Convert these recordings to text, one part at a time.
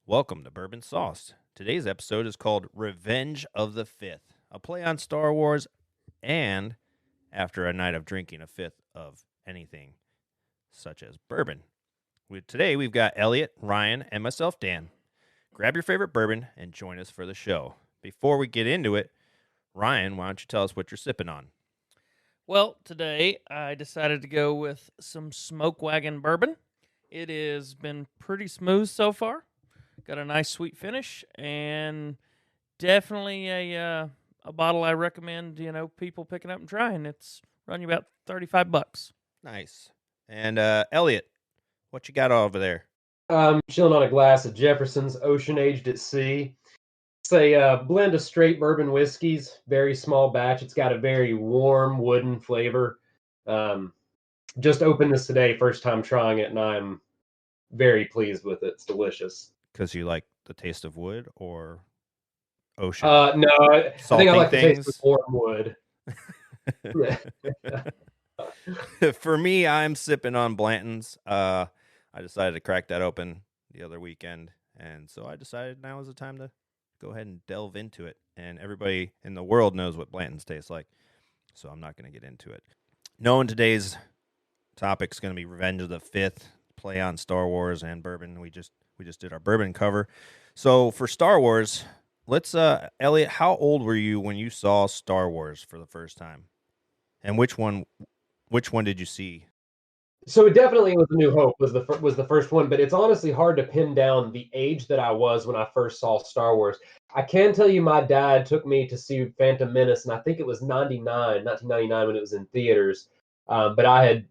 Welcome to Bourbon Sauce. Today's episode is called Revenge of the Fifth, a play on Star Wars, and after a night of drinking a fifth of anything, such as bourbon. Today we've got Elliott, Ryan, and myself, Dan. Grab your favorite bourbon and join us for the show. Before we get into it, Ryan, why don't you tell us what you're sipping on? Well, today I decided to go with some Smoke Wagon bourbon. It has been pretty smooth so far. Got a nice sweet finish, and definitely a bottle I recommend. People picking up and trying. It's run you about $35. Nice. And Elliott, what you got over there? I'm chilling on a glass of Jefferson's Ocean Aged at Sea. It's a blend of straight bourbon whiskeys, very small batch. It's got a very warm wooden flavor. Just opened this today, first time trying it, and I'm very pleased with it. It's delicious. Because you like the taste of wood or ocean? No, I think I like the taste of things? warm wood. For me, I'm sipping on Blanton's. I decided to crack that open the other weekend, and so I decided now is the time to go ahead and delve into it. And everybody in the world knows what Blanton's tastes like, so I'm not going to get into it. Knowing today's topic is going to be Revenge of the Fifth, play on Star Wars and bourbon. We just did our bourbon cover. So for Star Wars, let's Elliott, how old were you when you saw Star Wars for the first time? And which one did you see? So it definitely was A New Hope was the first one, but it's honestly hard to pin down the age that I was when I first saw Star Wars. I can tell you my dad took me to see Phantom Menace, and I think it was 1999 when it was in theaters. But I had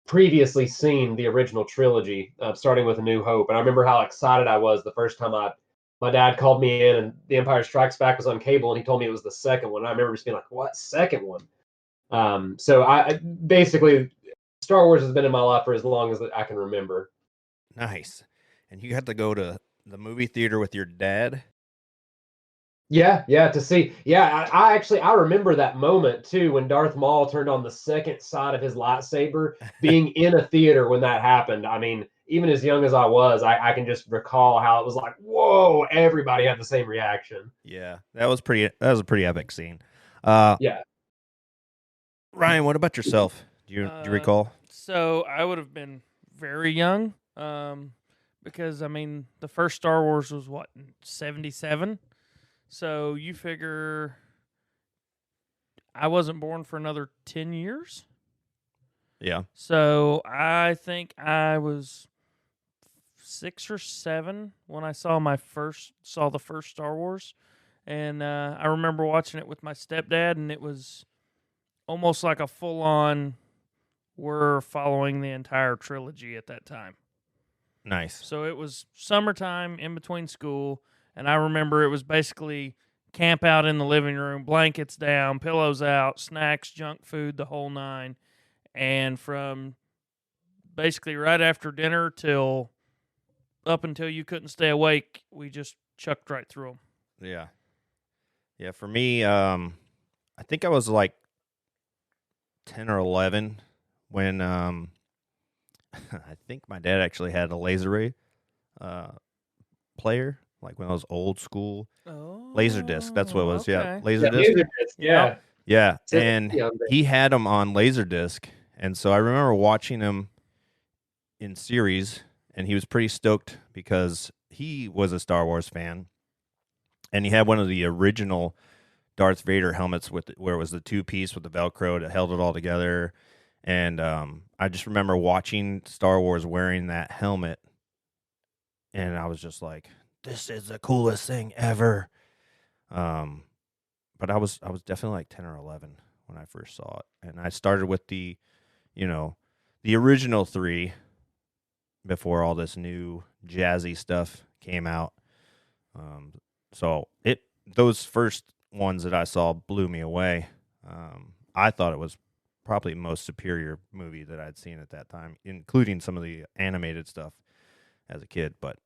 previously seen the original trilogy, starting with A New Hope, and I remember how excited I was the first time my dad called me in, and The Empire Strikes Back was on cable, and he told me it was the second one. I remember just being like, "What second one?" So I basically Star Wars has been in my life for as long as I can remember. Nice. And you had to go to the movie theater with your dad? Yeah, to see. Yeah, I actually I remember that moment too when Darth Maul turned on the second side of his lightsaber, being in a theater when that happened. I mean, even as young as I was, I can just recall how it was like, whoa, everybody had the same reaction. Yeah, that was a pretty epic scene. Yeah. Ryan, what about yourself? Do you recall? So I would have been very young, because the first Star Wars was what, in 77. So you figure I wasn't born for another 10 years. Yeah. So I think I was 6 or 7 when I saw the first Star Wars, and I remember watching it with my stepdad, and it was almost like a full on. We're following the entire trilogy at that time. Nice. So it was summertime in between school, and I remember it was basically camp out in the living room, blankets down, pillows out, snacks, junk food, the whole nine. And from basically right after dinner till up until you couldn't stay awake, we just chucked right through them. Yeah. Yeah, for me, I think I was like 10 or 11 when I think my dad actually had a laser ray player, like one of those old school laser disc. That's what it was. Okay. Yeah, laser disc. Yeah. Yeah, So, and he had them on laser disc, and so I remember watching him in series, and he was pretty stoked because he was a Star Wars fan, and he had one of the original Darth Vader helmets where it was the two-piece with the Velcro that held it all together. And I just remember watching Star Wars wearing that helmet, and I was just like, "This is the coolest thing ever." But I was definitely like 10 or 11 when I first saw it, and I started with the original 3 before all this new jazzy stuff came out. So those first ones that I saw blew me away. I thought it was probably the most superior movie that I'd seen at that time, including some of the animated stuff as a kid. But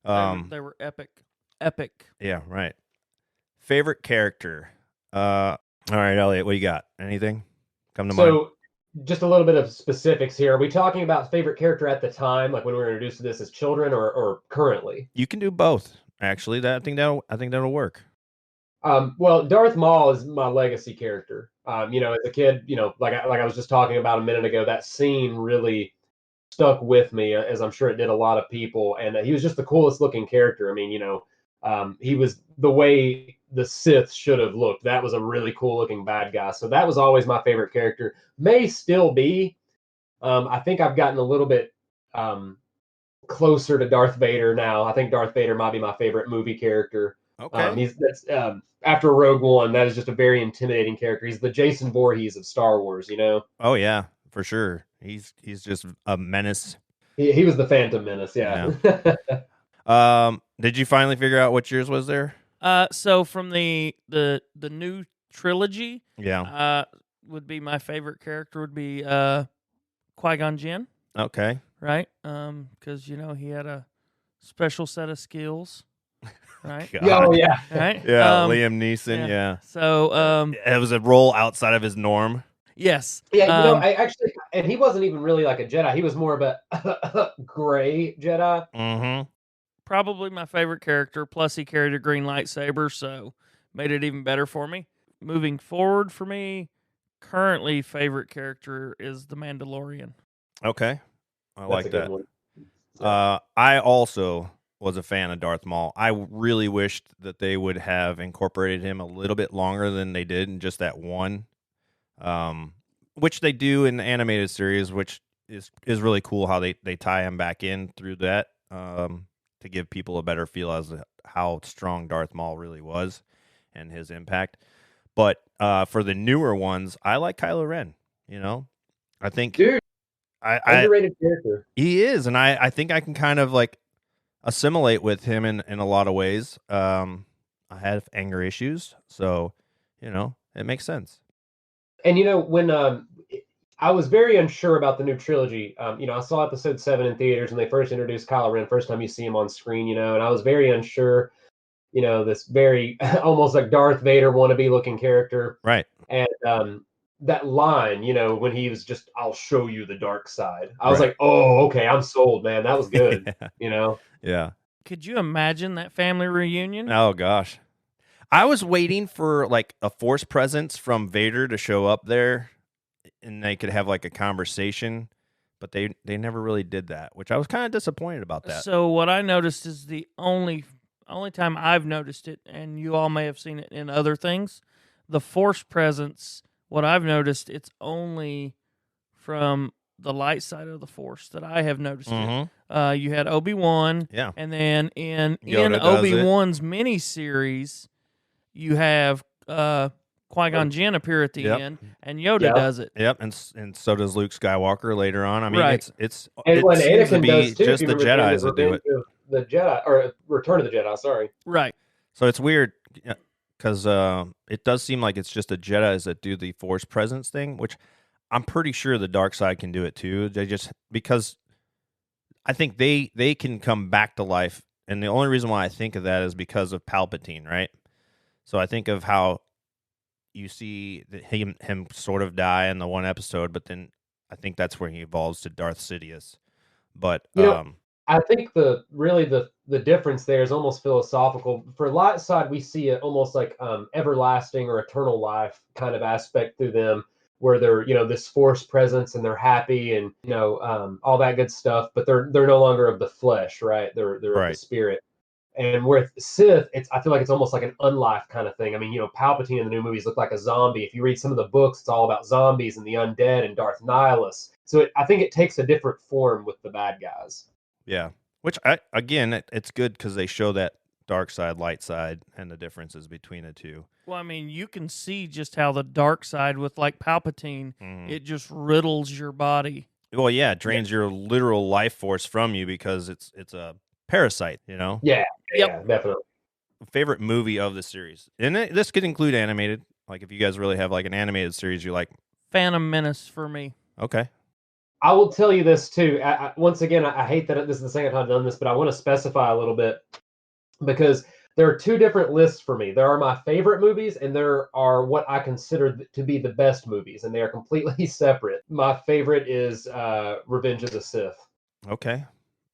they were epic. Yeah, right. Favorite character. All right, Elliott, what you got? Anything come to mind? So just a little bit of specifics here. Are we talking about favorite character at the time, like when we were introduced to this as children, or currently? You can do both. Actually, I think that'll work. Well, Darth Maul is my legacy character. As a kid, like I was just talking about a minute ago, that scene really stuck with me, as I'm sure it did a lot of people. And he was just the coolest looking character. I mean, he was the way the Sith should have looked. That was a really cool looking bad guy. So that was always my favorite character. May still be. I think I've gotten a little bit closer to Darth Vader now. I think Darth Vader might be my favorite movie character. Okay. After Rogue One, that is just a very intimidating character. He's the Jason Voorhees of Star Wars, Oh yeah, for sure. He's just a menace. He was the Phantom Menace, yeah. Did you finally figure out what yours was there? So from the new trilogy, Yeah. would be my favorite character would be Qui-Gon Jinn, Okay. right? Because he had a special set of skills, right? Oh yeah. Right? Yeah, Liam Neeson, yeah. So It was a role outside of his norm. yes. Yeah, I actually, and he wasn't even really like a Jedi. He was more of a gray Jedi. Mm-hmm. Probably my favorite character, plus he carried a green lightsaber, so made it even better for me. Moving forward for me, currently favorite character is the Mandalorian. Okay. I That's like a good that. one. I also was a fan of Darth Maul. I really wished that they would have incorporated him a little bit longer than they did in just that one, which they do in the animated series, which is really cool how they tie him back in through that to give people a better feel as to how strong Darth Maul really was and his impact. But for the newer ones, I like Kylo Ren. I think Dude, I underrated character. he is, and I think I can kind of like assimilate with him in a lot of ways. I have anger issues, so it makes sense. And when I was very unsure about the new trilogy. I saw episode 7 in theaters when they first introduced Kylo Ren. First time you see him on screen, and I was very unsure. This very almost like Darth Vader wannabe looking character, Right. and that line, when he was just, "I'll show you the dark side." I was Right. like, "Oh, okay, I'm sold, man. That was good." Yeah. Could you imagine that family reunion? Oh gosh, I was waiting for like a Force presence from Vader to show up there, and they could have like a conversation, but they never really did that, which I was kind of disappointed about that. So what I noticed is the only time I've noticed it, and you all may have seen it in other things, the Force presence. What I've noticed, it's only from the light side of the Force that I have noticed it. You had Obi-Wan, Yeah. and then in Yoda does it. Obi-Wan's miniseries, you have Qui-Gon Jinn appear at the Yep. end, and Yoda does it. Yep, and so does Luke Skywalker later on. I mean, Right. it's And it when seems to Anakin be does too, just if the you remember Jedis that do it. Revenge of the Jedi, or Return of the Jedi. Sorry. Right. So it's weird because it does seem like it's just the Jedis that do the Force presence thing, which I'm pretty sure the dark side can do it too. They just because I think they can come back to life, and the only reason why I think of that is because of Palpatine, right? So I think of how you see him sort of die in the one episode, but then I think that's where he evolves to Darth Sidious. But I think the difference there is almost philosophical. For light side, we see it almost like everlasting or eternal life kind of aspect through them, where they're this Force presence and they're happy and all that good stuff. But they're no longer of the flesh, right? They're of Right. the spirit. And with Sith, I feel like it's almost like an unlife kind of thing. I mean, Palpatine in the new movies looked like a zombie. If you read some of the books, it's all about zombies and the undead and Darth Nihilus. So I think it takes a different form with the bad guys. Yeah, which it's good because they show that dark side, light side, and the differences between the two. Well, I mean, you can see just how the dark side with like Palpatine, it just riddles your body. Well, yeah, it drains your literal life force from you because it's a parasite, Yeah, definitely. Favorite movie of the series, and this could include animated. Like if you guys really have like an animated series you like. Phantom Menace for me. Okay. I will tell you this too. Once again, I hate that this is the second time I've done this, but I want to specify a little bit because there are two different lists for me. There are my favorite movies, and there are what I consider to be the best movies, and they are completely separate. My favorite is Revenge of the Sith. Okay.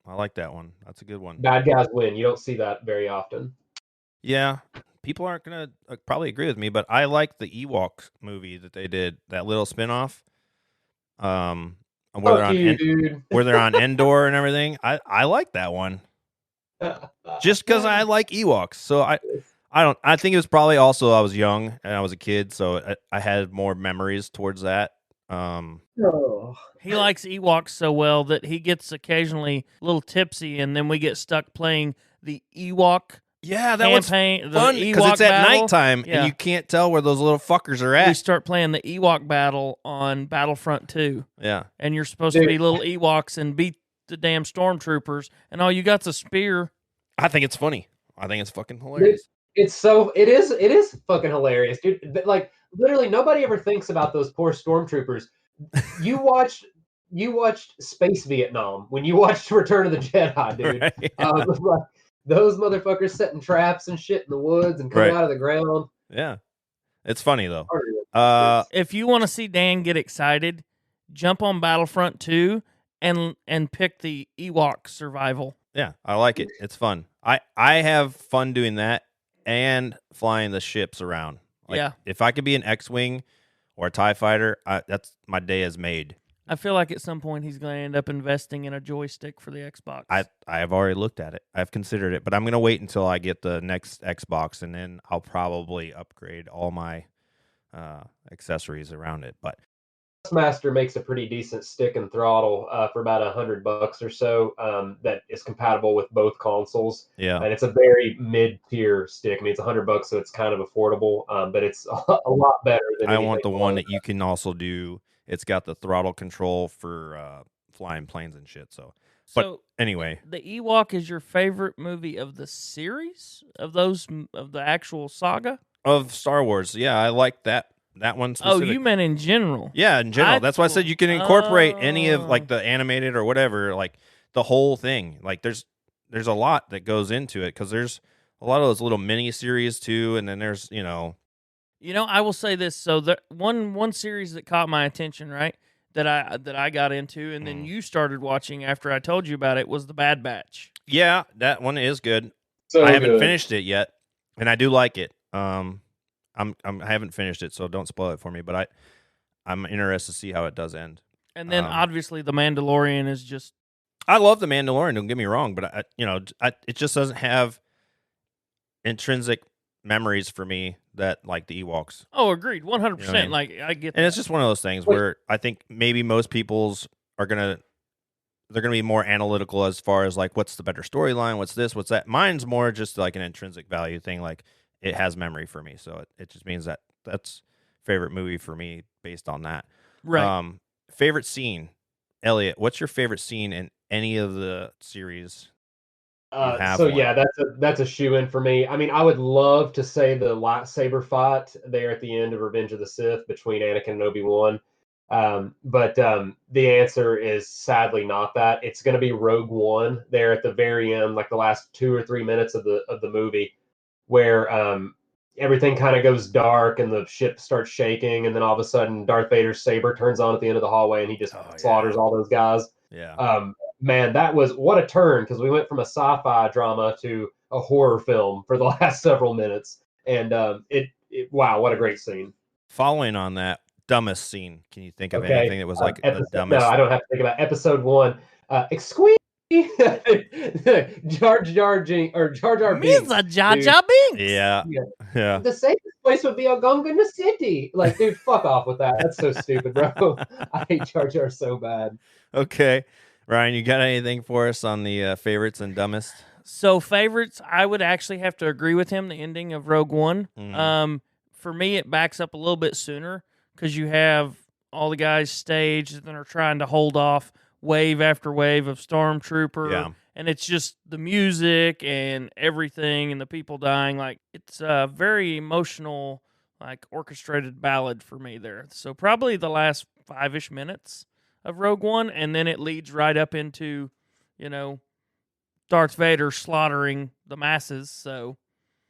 I like that one. That's a good one. Bad guys win. You don't see that very often. Yeah. People aren't going to probably agree with me, but I like the Ewok movie that they did, that little spinoff. Where Fuck you, dude. where they're on Endor and everything. I like that one. Just because I like Ewoks. So I think it was probably also I was young and I was a kid, so I had more memories towards that. Oh. He likes Ewoks so well that he gets occasionally a little tipsy, and then we get stuck playing the Ewok Yeah, that was campaign. fun because it's at nighttime Yeah. and you can't tell where those little fuckers are at. We start playing the Ewok battle on Battlefront 2. Yeah. And you're supposed to be little Ewoks and beat the damn stormtroopers, and all you got's a spear. I think it's funny. I think it's fucking hilarious. It is fucking hilarious, dude. Like literally nobody ever thinks about those poor stormtroopers. You watched Space Vietnam when you watched Return of the Jedi, dude. Right, yeah. Like, those motherfuckers setting traps and shit in the woods and coming Right. out of the ground. Yeah. It's funny though. If you want to see Dan get excited, jump on Battlefront 2 and pick the Ewok survival. Yeah, I like it. It's fun. I have fun doing that and flying the ships around. Like, Yeah. If I could be an X-Wing or a TIE fighter, that's my day is made. I feel like at some point he's going to end up investing in a joystick for the Xbox. I have already looked at it. I've considered it, but I'm going to wait until I get the next Xbox, and then I'll probably upgrade all my accessories around it. But Master makes a pretty decent stick and throttle for about $100 or so that is compatible with both consoles. yeah, And it's a very mid-tier stick. I mean, it's $100, so it's kind of affordable, but it's a lot better than. I want the one that you can also do. It's got the throttle control for flying planes and shit. But anyway, the Ewok is your favorite movie of the series of the actual saga of Star Wars, yeah, I like that one specific. Oh, you meant in general? Yeah, in general. That's why I said you can incorporate any of like the animated or whatever, like the whole thing. Like there's a lot that goes into it because there's a lot of those little mini series too, and then there's I will say this. So the one series that caught my attention, right, that I got into, and then you started watching after I told you about it, was the Bad Batch. Yeah, that one is good. So I haven't good. finished it yet, and I do like it. I haven't finished it, so don't spoil it for me. But I'm interested to see how it does end. And then obviously the Mandalorian is just. I love the Mandalorian. Don't get me wrong, but it just doesn't have intrinsic memories for me that like the Ewoks. Oh, agreed, 100%. You know what I mean? Like I get, and it's just one of those things where I think maybe most people's they're gonna be more analytical as far as like what's the better storyline, what's this, what's that. Mine's more just like an intrinsic value thing, like it has memory for me, so it just means that's favorite movie for me based on that. right. Favorite scene, Elliot. What's your favorite scene in any of the series? So one. yeah, that's a shoe in for me. I mean, I would love to say the lightsaber fight there at the end of Revenge of the Sith between Anakin and Obi-Wan, but the answer is sadly not that. It's going to be Rogue One there at the very end, like the last 2 or 3 minutes of the movie, where everything kind of goes dark and the ship starts shaking, and then all of a sudden Darth Vader's saber turns on at the end of the hallway, and he just slaughters all those guys. Yeah. Man, that was what a turn, because we went from a sci-fi drama to a horror film for the last several minutes, and wow, what a great scene. Following on that, dumbest scene. Can you think of anything that was like the dumbest? No, I don't have to think about Episode 1. Exquisite. Jar Jar Binks. Mr. Jar Jar Binks. Yeah. The safest place would be Algonquin City. Like, dude, fuck off with that. That's so stupid, bro. I hate Jar Jar so bad. Okay. Ryan, you got anything for us on the favorites and dumbest? So favorites, I would actually have to agree with him. The ending of Rogue One. Mhm. For me, it backs up a little bit sooner because you have all the guys staged and are trying to hold off wave after wave of Stormtrooper. Yeah. And it's just the music and everything and the people dying. Like, it's a very emotional, like, orchestrated ballad for me there. So probably the last 5-ish minutes of Rogue One, and then it leads right up into, Darth Vader slaughtering the masses. So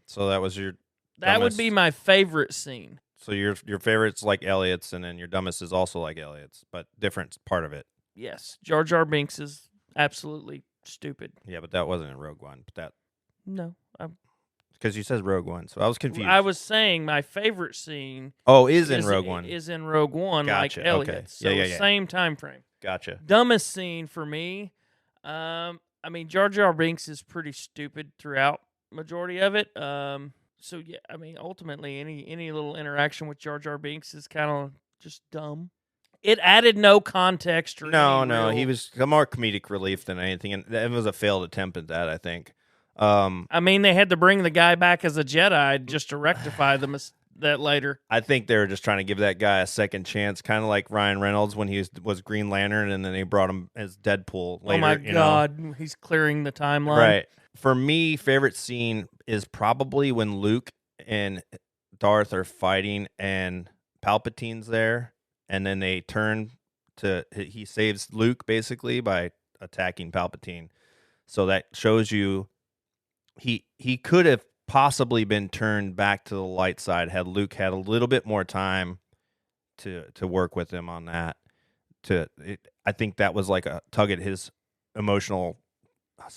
So that was your That would be dumbest. my favorite scene. So your favorite's like Elliott's, and then your dumbest is also like Elliott's, but different part of it. Yes, Jar Jar Binks is absolutely stupid. Yeah, but that wasn't in Rogue One. But that No, because you said Rogue One, so I was confused. I was saying my favorite scene is in Rogue One. is in Rogue One, Gotcha, like okay. Elliot. Yeah, So yeah. same time frame. Gotcha. Dumbest scene for me. I mean, Jar Jar Binks is pretty stupid throughout majority of it. So yeah, I mean, ultimately, any little interaction with Jar Jar Binks is kind of just dumb. It added no context or No, any he real- was more comedic relief than anything, and it was a failed attempt at that, I think. I mean, they had to bring the guy back as a Jedi just to rectify that later. I think they were just trying to give that guy a second chance, kind of like Ryan Reynolds when he was Green Lantern, and then they brought him as Deadpool later. Oh my you know? God, he's clearing the timeline. Right. For me, favorite scene is probably when Luke and Darth are fighting and Palpatine's there, and then they turn to he saves Luke basically by attacking Palpatine. So that shows you he could have possibly been turned back to the light side had Luke had a little bit more time to work with him on that. I think that was like a tug at his emotional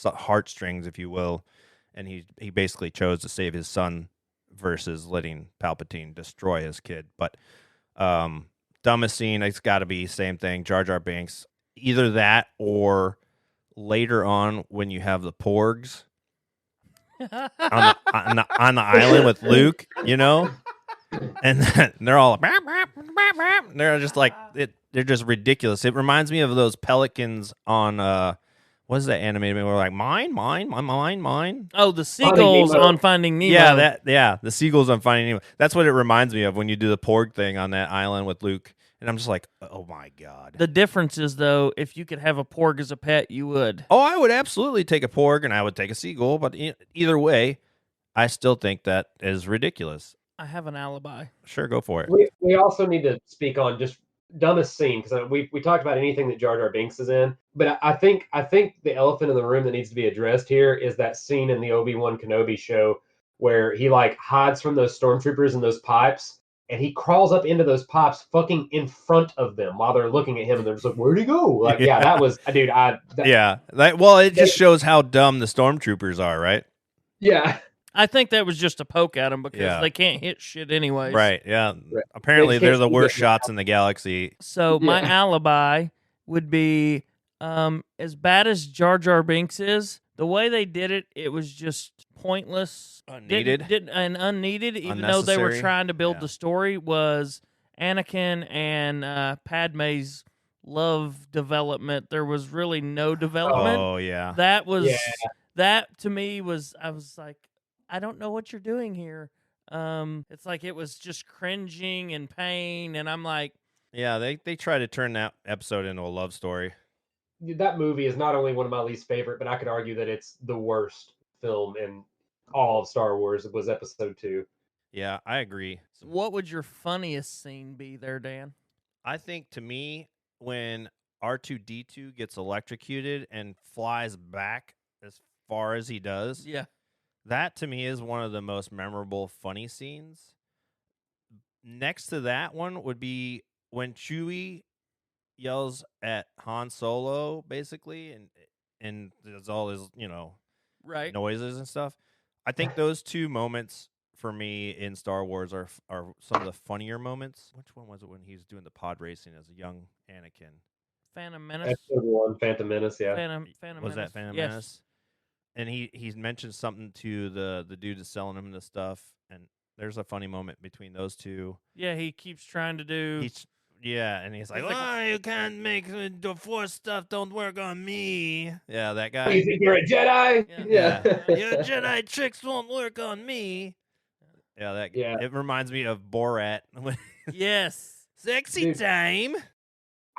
heartstrings, if you will, and he basically chose to save his son versus letting Palpatine destroy his kid. But dumbest scene, it's got to be same thing, Jar Jar Binks. Either that or later on when you have the Porgs on the island with Luke, you know, and they're all they're just like they're just ridiculous. It reminds me of those pelicans on what is that animated movie? We're like mine. Oh, the seagulls Nemo. on Finding Nemo. Yeah, the seagulls on Finding Nemo. That's what it reminds me of when you do the Porg thing on that island with Luke. And I'm just like, oh my God. The difference is, though, if you could have a porg as a pet, you would. Oh, I would absolutely take a Porg and I would take a seagull, but either way, I still think that is ridiculous. I have an alibi. Sure, go for it. We also need to speak on just dumbest scene because we talked about anything that Jar Jar Binks is in, but I think the elephant in the room that needs to be addressed here is that scene in the Obi-Wan Kenobi show where he like hides from those stormtroopers in those pipes and he crawls up into those pipes fucking in front of them while they're looking at him and they're just like, where'd he go? Like, yeah, that was, dude, it just shows how dumb the stormtroopers are, right? Yeah. I think that was just a poke at them because they can't hit shit anyways. Right, yeah. Right. Apparently, they're the They worst can't- shots in the galaxy. So my Yeah. alibi would be as bad as Jar Jar Binks is, the way they did it, it was just pointless. Unneeded. And unneeded, even though they were Unnecessary. trying to build Yeah. the story, was Anakin and Padme's love development. There was really no development. Oh, yeah. That was Yeah. that to me was I was like, I don't know what you're doing here. It's like it was just cringing and pain, and I'm like, Yeah, they try to turn that episode into a love story. That movie is not only one of my least favorite, but I could argue that it's the worst film in all of Star Wars. It was Episode 2. Yeah, I agree. what would your funniest scene be there, Dan? I think to me, when R2D2 gets electrocuted and flies back as far as he does, Yeah. that to me is one of the most memorable, funny scenes. Next to that one would be when Chewie yells at Han Solo, basically, and does all his, Right. noises and stuff. I think those two moments for me in Star Wars are some of the funnier moments. Which one was it when he was doing the pod racing as a young Anakin? Phantom Menace. Episode 1, Phantom Menace, yeah. Phantom Was Menace. that Phantom Yes. Menace? And he's mentioned something to the dude that's selling him the stuff, and there's a funny moment between those two. Yeah, he keeps trying to do. And he's like, He's like, "Oh, you can't make the Force stuff don't work on me." Yeah, that guy. You think you're a Jedi? Yeah. Your Jedi tricks won't work on me. Yeah, Yeah. It reminds me of Borat. Yes. Sexy Dude. time.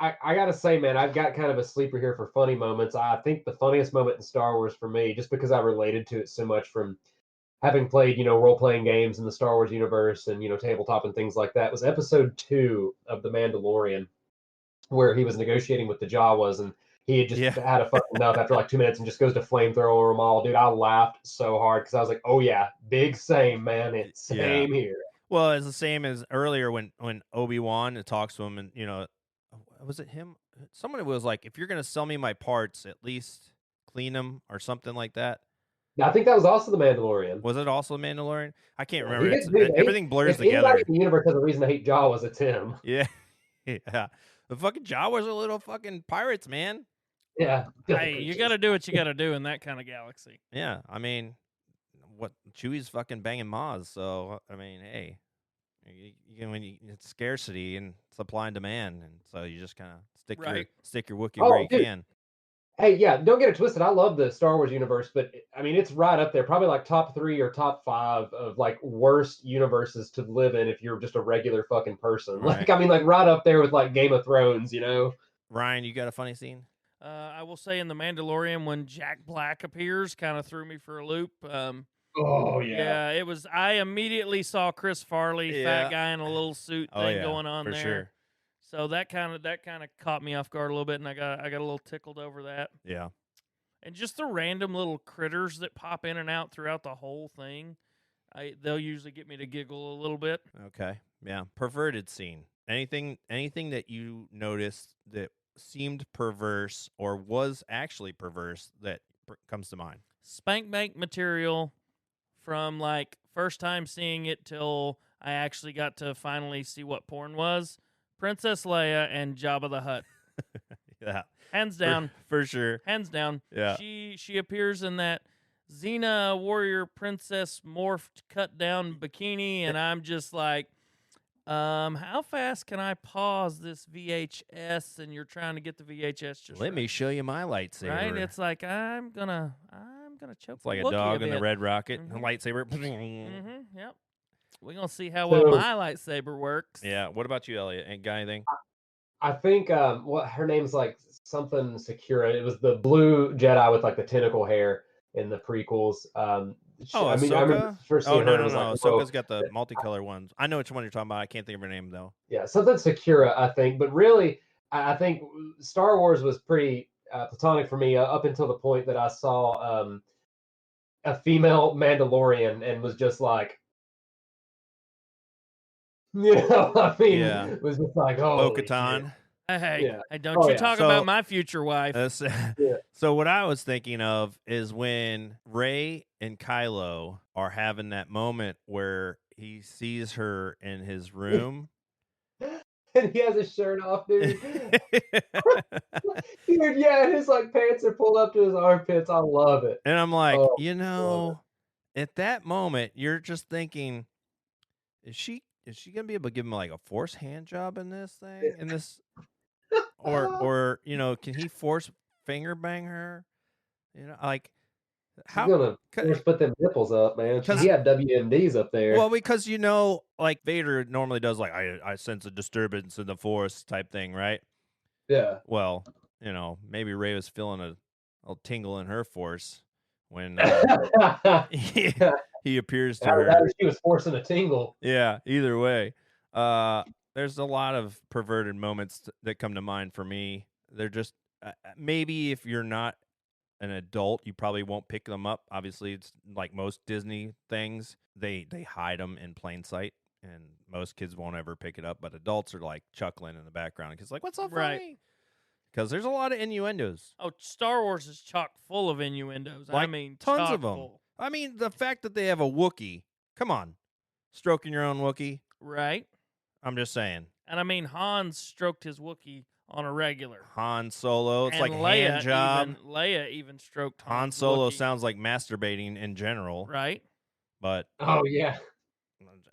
I gotta say, man, I've got kind of a sleeper here for funny moments. I think the funniest moment in Star Wars for me, just because I related to it so much from having played, role-playing games in the Star Wars universe and, tabletop and things like that, was Episode 2 of The Mandalorian, where he was negotiating with the Jawas and he had just Yeah. had a fucking enough after like 2 minutes and just goes to flamethrower them all. Dude, I laughed so hard because I was like, oh yeah, big same, man. It's Yeah. same here. Well, it's the same as earlier when Obi-Wan talks to him, and was it him? Someone was like, "If you're gonna sell me my parts, at least clean them or something like that." I think that was also the Mandalorian. Was it also the Mandalorian? I can't Yeah, remember. dude, Everything blurs if anybody together. in the universe has a reason to hate Jawas, it's him. Yeah, yeah. The fucking Jawas are little fucking pirates, man. Yeah. Hey, you got to do what you got to do in that kind of galaxy. Yeah, I mean, what Chewie's fucking banging Maz, so I mean, hey, it's scarcity and supply and demand, and so you just kind of stick your Wookiee where you dude. can. Hey, yeah, don't get it twisted. I love the Star Wars universe, but I mean, it's right up there, probably like top 3 or top 5 of like worst universes to live in if you're just a regular fucking person. Right. Like, I mean, like right up there with like Game of Thrones, you know? Ryan, you got a funny scene? I will say in The Mandalorian when Jack Black appears, kind of threw me for a loop. Oh Yeah, it was. I immediately saw Chris Farley, Yeah. fat guy in a little suit thing going on for there. sure. So that kind of caught me off guard a little bit, and I got a little tickled over that. Yeah. And just the random little critters that pop in and out throughout the whole thing, they'll usually get me to giggle a little bit. Okay. Yeah. Perverted scene. Anything that you noticed that seemed perverse or was actually perverse that comes to mind? Spank bank material from like first time seeing it till I actually got to finally see what porn was. Princess Leia and Jabba the Hutt. Yeah. Hands down. For sure. Hands down. Yeah. She appears in that Xena warrior princess morphed cut down bikini, and I'm just like, how fast can I pause this VHS? And you're trying to get the VHS just Let me show you my lightsaber. right. It's like I'm gonna choke. It's like a Wookiee dog a in the bit. Red Rocket, Mhm. a lightsaber. Yep. We're gonna see how well So- my lightsaber works. Yeah. What about you, Elliot? Ain't got anything? I think what her name's like something Sakura. It was the blue Jedi with like the tentacle hair in the prequels. Oh, I mean, I remember Ahsoka? first Oh, seeing no, her. no, It was no. like, whoa. Ahsoka's got the multicolor ones. I know which one you're talking about. I can't think of her name, though. Yeah, something Sakura, I think. But really, I think Star Wars was pretty platonic for me up until the point that I saw a female Mandalorian and was just like, you know, I mean, Yeah. it was just like, oh, Bo-Katan. Hey, Yeah. hey, don't Oh, you yeah. talk So- about my future wife. So what I was thinking of is when Rey and Kylo are having that moment where he sees her in his room. And he has his shirt off, dude. Dude, yeah, and his like pants are pulled up to his armpits. I love it. And I'm like, Oh, at that moment, you're just thinking, is she gonna be able to give him like a force hand job in this thing? In this or can he force finger bang her? Like She's how gonna force put them nipples up, man. 'Cause- He had WMDs up there. well, because like Vader normally does like I sense a disturbance in the force type thing, right? Yeah. Well, maybe Rey was feeling a tingle in her force when he appears to her. That she was forcing a tingle. Yeah, either way. There's a lot of perverted moments that come to mind for me. They're just maybe if you're not an adult, you probably won't pick them up. Obviously, it's like most Disney things, they hide them in plain sight, and most kids won't ever pick it up. But adults are like chuckling in the background because like, what's so funny? Right. Because there's a lot of innuendos. Oh, Star Wars is chock full of innuendos. I Like, mean, tons chock of 'em. full. I mean, the fact that they have a Wookiee. Come on, stroking your own Wookiee. Right. I'm just saying. And I mean, Hans stroked his Wookiee on a regular. Han Solo. It's and like a Leia hand job. Leia even stroked Han Han's Solo Wookiee. sounds like masturbating in general, right. but Oh yeah.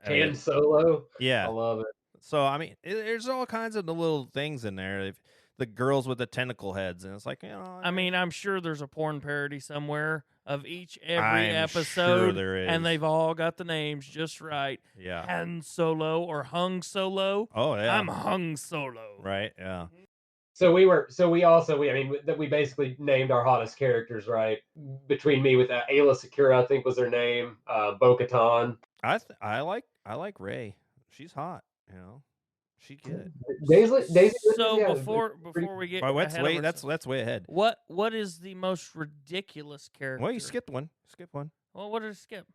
Han Solo. I yeah. love it. So I mean, there's all kinds of the little things in there. The girls with the tentacle heads, and it's like I mean, I'm sure there's a porn parody somewhere of every I'm episode, sure there is. and they've all got the names just right. yeah. Han Solo or Hung Solo. Oh yeah. I'm Hung Solo. right. Yeah. So we basically named our hottest characters, right? Between me with Ayla Secura, I think was her name, Bo-Katan. I like Rey. She's hot. She'd get it. Daisy. So yeah, before we get Oh, ahead of that's ourselves, way ahead. what is the most ridiculous character? Well, you skipped one. Skip one. Well, what did I skip?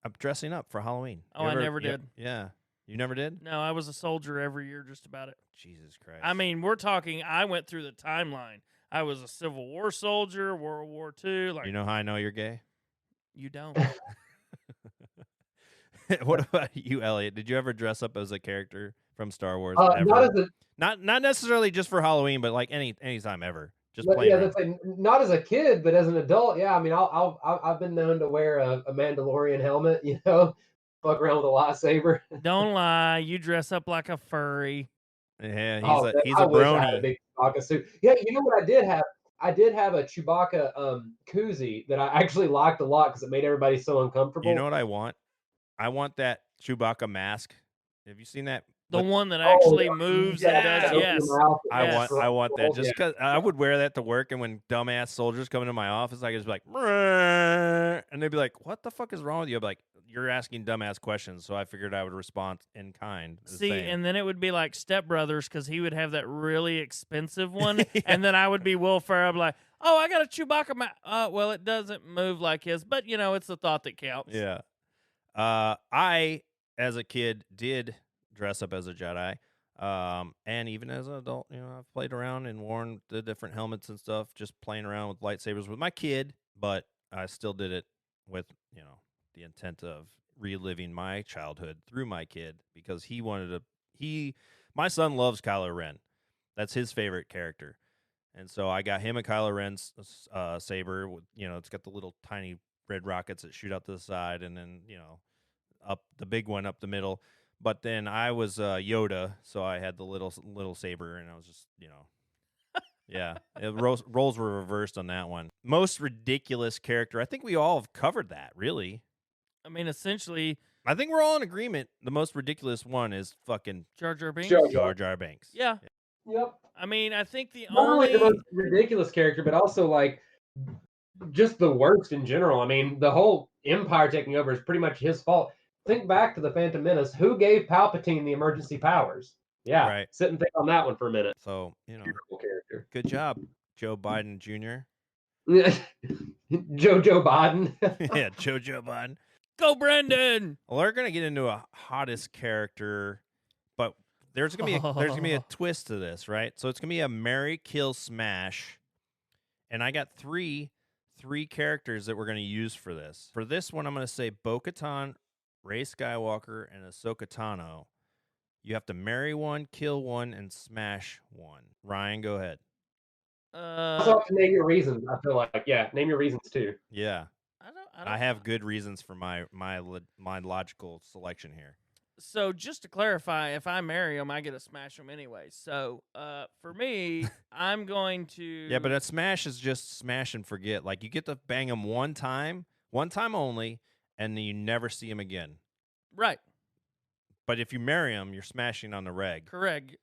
I'm dressing up for Halloween. Oh, I never did. Yeah. You never did? No, I was a soldier every year, just about it. Jesus Christ. I mean, we're talking. I went through the timeline. I was a Civil War soldier, World War II. Like, you know how I know you're gay? You don't. What about you, Elliot? Did you ever dress up as a character from Star Wars? Not necessarily just for Halloween, but like anytime ever. Just playing. Yeah, that's like, not as a kid, but as an adult. Yeah, I mean, I've been known to wear a Mandalorian helmet. You know, fuck around with a lightsaber. Don't lie. You dress up like a furry. Yeah, he's a brony. I had a big Chewbacca suit. Yeah, you know what I did have? I did have a Chewbacca koozie that I actually liked a lot because it made everybody so uncomfortable. You know what I want? I want that Chewbacca mask. Have you seen that? The one that actually moves and does. Yes, I want that just because I would wear that to work, and when dumbass soldiers come into my office, I could just be like, and they'd be like, "What the fuck is wrong with you?" I'd be like, "You're asking dumbass questions," so I figured I would respond in kind. See, and then it would be like Step Brothers because he would have that really expensive one, and then I would be Will Ferrell. I'd be like, "Oh, I got a Chewbacca mask." Well, it doesn't move like his, but you know, it's the thought that counts. Yeah. I, as a kid, did dress up as a Jedi. And even as an adult, you know, I've played around and worn the different helmets and stuff, just playing around with lightsabers with my kid, but I still did it with, you know, the intent of reliving my childhood through my kid because he wanted to, my son loves Kylo Ren. That's his favorite character. And so I got him a Kylo Ren's saber with, you know, it's got the little tiny red rockets that shoot out to the side and then, you know, up the big one up the middle. But then I was Yoda, so I had the little saber, and I was just, you know, yeah. Roles were reversed on that one. Most ridiculous character. I think we all have covered that, really. I mean, essentially, I think we're all in agreement. The most ridiculous one is fucking Jar Jar Binks. Jar Jar Binks. Yeah. Yep. I mean, I think the Not only only the most ridiculous character, but also like just the worst in general. I mean, the whole Empire taking over is pretty much his fault. Think back to the Phantom Menace. Who gave Palpatine the emergency powers? Yeah, right. Sit and think on that one for a minute. So, you know, character. Good job, Joe Biden Jr. Joe Biden. Yeah, Joe Biden. Go, Brendan. Well, we're gonna get into a hottest character, but there's gonna be a twist to this, right? So it's gonna be a marry, kill, smash, and I got three characters that we're gonna use for this. For this one, I'm gonna say Bo-Katan, Rey Skywalker, and Ahsoka Tano. You have to marry one, kill one, and smash one. Ryan, go ahead. Also have to name your reasons. I feel like, yeah, name your reasons too. Yeah, I have good reasons for my logical selection here. So just to clarify, if I marry him, I get to smash him anyway. So for me, I'm going to. Yeah, but a smash is just smash and forget. Like you get to bang him one time only, and then you never see him again. Right. But if you marry him, you're smashing on the reg. Correct.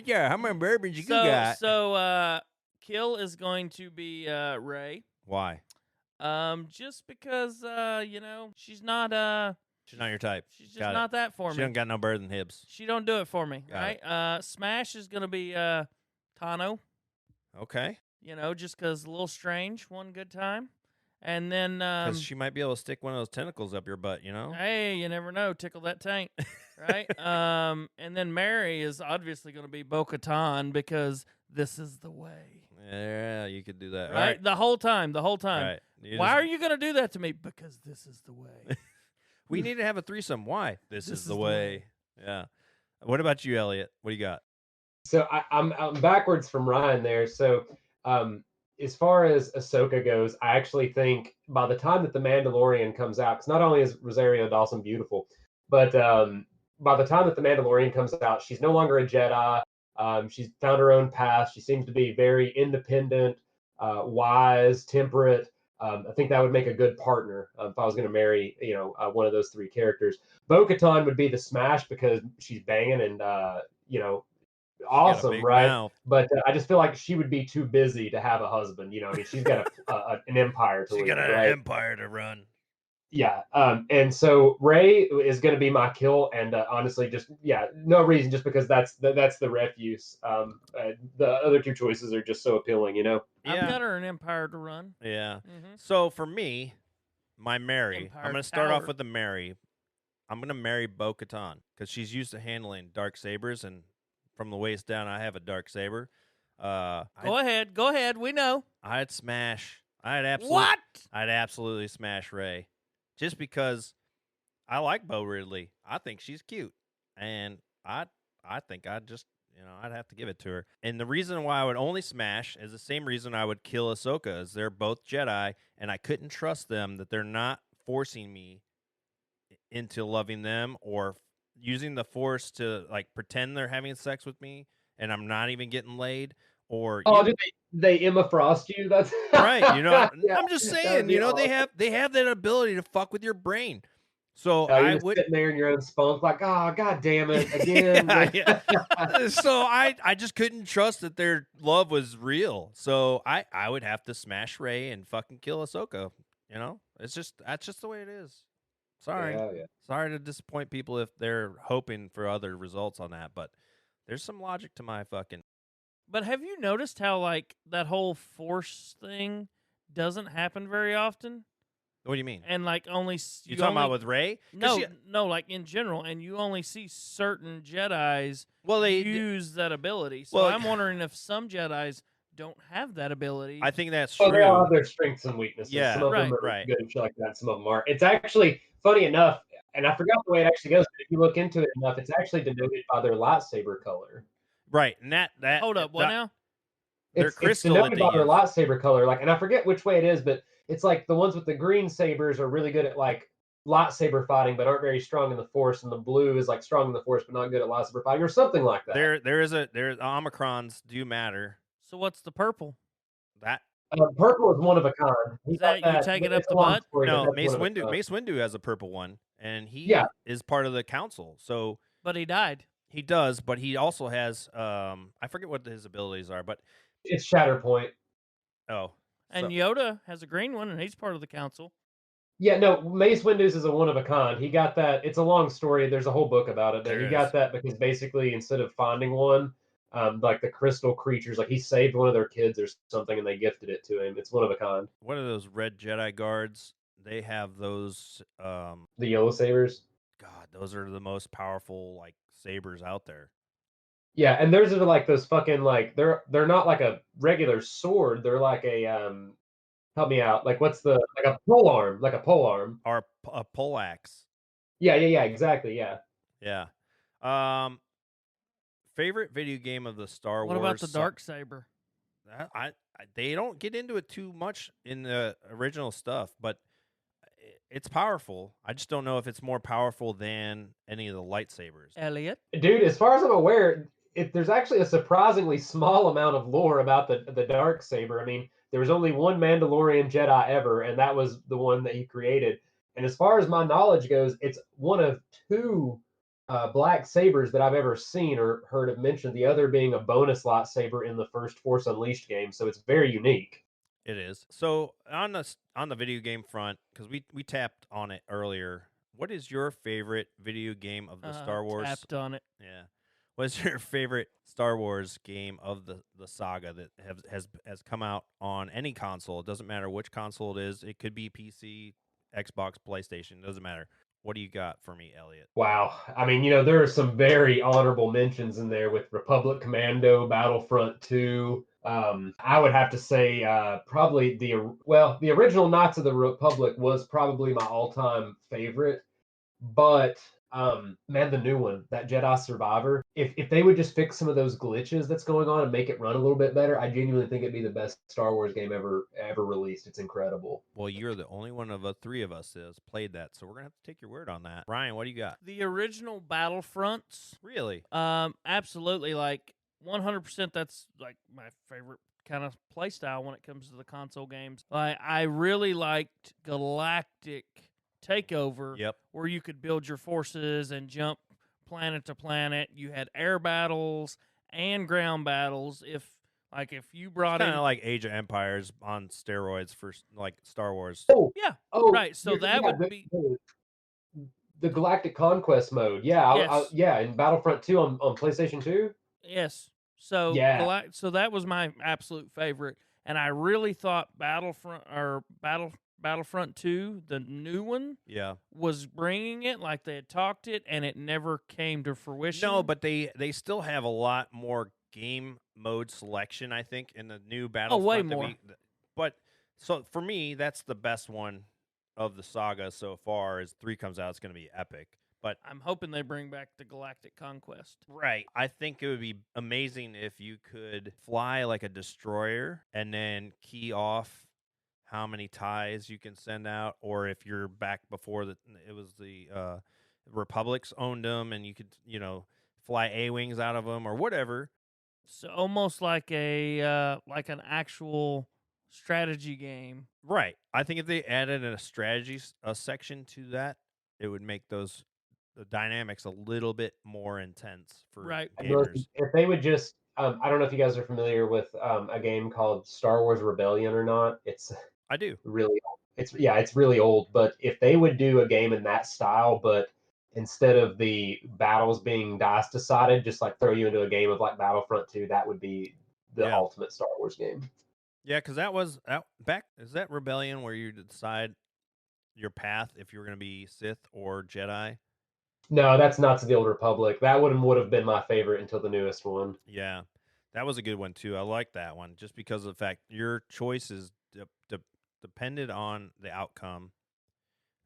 Yeah, how many bourbons you got? So kill is going to be Rey. Why? Just because you know, she's not your type. She's just not that for me. She don't got no bird and hips. She don't do it for me, Got right? Smash is gonna be Tano. Okay. You know, just because a little strange, one good time. And then because she might be able to stick one of those tentacles up your butt, you know? Hey, you never know. Tickle that taint. Right? And then Mary is obviously going to be Bo-Katan because this is the way. Yeah, you could do that. Right? Right. The whole time. Right. Why are you going to do that to me? Because this is the way. We need to have a threesome. Why? This is the way. Yeah. What about you, Elliot? What do you got? So I'm backwards from Ryan there. So as far as Ahsoka goes, I actually think by the time that The Mandalorian comes out, because not only is Rosario Dawson beautiful, but by the time that The Mandalorian comes out, she's no longer a Jedi. She's found her own path. She seems to be very independent, wise, temperate. I think that would make a good partner if I was going to marry, you know, one of those three characters. Bo-Katan would be the smash because she's banging and, you know, awesome, right? Mouth. But I just feel like she would be too busy to have a husband. You know, I mean, she's got an empire to lead. She's got an right? empire to run. Yeah, and so Ray is going to be my kill, and honestly, just no reason, just because that's the refuse. The other two choices are just so appealing, you know. I've Yeah, got her an Empire to run. yeah. Mm-hmm. So for me, my Mary, I'm Empire gonna start off Tower. with the Mary. I'm gonna marry Bo-Katan because she's used to handling dark sabers, and from the waist down, I have a dark saber. Go ahead. We know. I'd smash. What? I'd absolutely smash Ray, just because I like Bo Ridley. I think she's cute, and I think I'd just I'd have to give it to her. And the reason why I would only smash is the same reason I would kill Ahsoka, is they're both Jedi, and I couldn't trust them that they're not forcing me into loving them or using the Force to like pretend they're having sex with me, and I'm not even getting laid. Or Oh, did they Emma Frost you? That's right, yeah, I'm just that would saying, be awesome. they have that ability to fuck with your brain. So You're I just would sitting there in your own spunk, like, oh, god damn it, again. So I just couldn't trust that their love was real. So I would have to smash Ray and fucking kill Ahsoka. It's just that's just the way it is. Sorry. Yeah. Sorry to disappoint people if they're hoping for other results on that, but there's some logic to my fucking. But have you noticed how like that whole Force thing doesn't happen very often? What do you mean? And like You talking about with Ray? No, like in general, and you only see certain Jedi's they use that ability. So well, I'm wondering if some Jedi's don't have that ability. I think that's Well, true. they all have their strengths and weaknesses. Yeah, some of them are right. good and shit like that. Some of them aren't. It's actually funny enough, and I forgot the way it actually goes. But if you look into it enough, it's actually denoted by their lightsaber color. Right, and that Hold up, what now? They're It's crystal denoted that by they their use. lightsaber color. Like, and I forget which way it is, but it's like the ones with the green sabers are really good at like lightsaber fighting, but aren't very strong in the Force, and the blue is like strong in the Force, but not good at lightsaber fighting, or something like that. There's Omicrons do matter. So what's the purple? That Purple is one of a kind. Is that you take it up the butt? no, Mace Windu has a purple one, and he is part of the council. So, but he died. He does, but he also has I forget what his abilities are, but it's Shatterpoint. Oh, and Yoda has a green one, and he's part of the council. Yeah, no, Mace Windu's is a one of a kind. He got that. It's a long story. There's a whole book about it, but he got that because basically instead of finding one, like the crystal creatures, like he saved one of their kids or something, and they gifted it to him. It's one of a kind. What are those red Jedi guards? They have those. The yellow sabers. God, those are the most powerful like sabers out there. Yeah, and theirs are like those fucking like they're not like a regular sword. They're like a help me out. Like what's the like a pole arm, or a poleaxe. Yeah, exactly. Yeah. Favorite video game of the Star Wars. What about the dark saber? They don't get into it too much in the original stuff, but it's powerful. I just don't know if it's more powerful than any of the lightsabers. Elliott, dude, as far as I'm aware, there's actually a surprisingly small amount of lore about the dark saber. I mean, there was only one Mandalorian Jedi ever, and that was the one that he created. And as far as my knowledge goes, it's one of two black sabers that I've ever seen or heard of mentioned. The other being a bonus lightsaber in the first Force Unleashed game. So it's very unique. It is. So on the video game front, because we tapped on it earlier. What is your favorite video game of the Star Wars? Tapped on it. Yeah. What's your favorite Star Wars game of the saga that has come out on any console? It doesn't matter which console it is. It could be PC, Xbox, PlayStation. It doesn't matter. What do you got for me, Elliott? Wow. I mean, there are some very honorable mentions in there with Republic Commando, Battlefront 2. I would have to say probably the original Knights of the Republic was probably my all-time favorite. But man, the new one, that Jedi Survivor, if they would just fix some of those glitches that's going on and make it run a little bit better, I genuinely think it'd be the best Star Wars game ever released. It's incredible. Well, you're the only one of the three of us that has played that, so we're gonna have to take your word on that. Ryan, what do you got? The original Battlefronts. Really? Absolutely. Like 100%. That's like my favorite kind of play style when it comes to the console games. Like I really liked Galactic Takeover, where you could build your forces and jump planet to planet. You had air battles and ground battles. If Like if you brought Kind in, of like Age of Empires on steroids for like Star Wars. Oh, yeah, oh, right. So that yeah, would be the Galactic Conquest mode. Yeah, yes, yeah, in Battlefront 2 on PlayStation 2. yes. So Yeah. so that was my absolute favorite, and I really thought Battlefront 2, the new one, Yeah. was bringing it like they had talked it, and it never came to fruition. No, but they still have a lot more game mode selection, I think, in the new Battlefront. way more. But so for me, that's the best one of the saga so far. As 3 comes out, it's going to be epic. But I'm hoping they bring back the Galactic Conquest. right, I think it would be amazing if you could fly like a destroyer and then key off how many ties you can send out, or if you're back before it was the Republics owned them, and you could fly A-wings out of them or whatever. So almost like like an actual strategy game. Right. I think if they added a strategy section to that, it would make the dynamics a little bit more intense for Right. gamers. If they would just, I don't know if you guys are familiar with a game called Star Wars Rebellion or not. It's I do. really, it's really old. But if they would do a game in that style, but instead of the battles being dice decided, just like throw you into a game of like Battlefront 2, that would be the Yeah. ultimate Star Wars game. Yeah, because that was back. Is that Rebellion where you decide your path if you were going to be Sith or Jedi? No, that's Knights of the Old Republic. That would have been my favorite until the newest one. Yeah, that was a good one too. I like that one just because of the fact your choices depended on the outcome,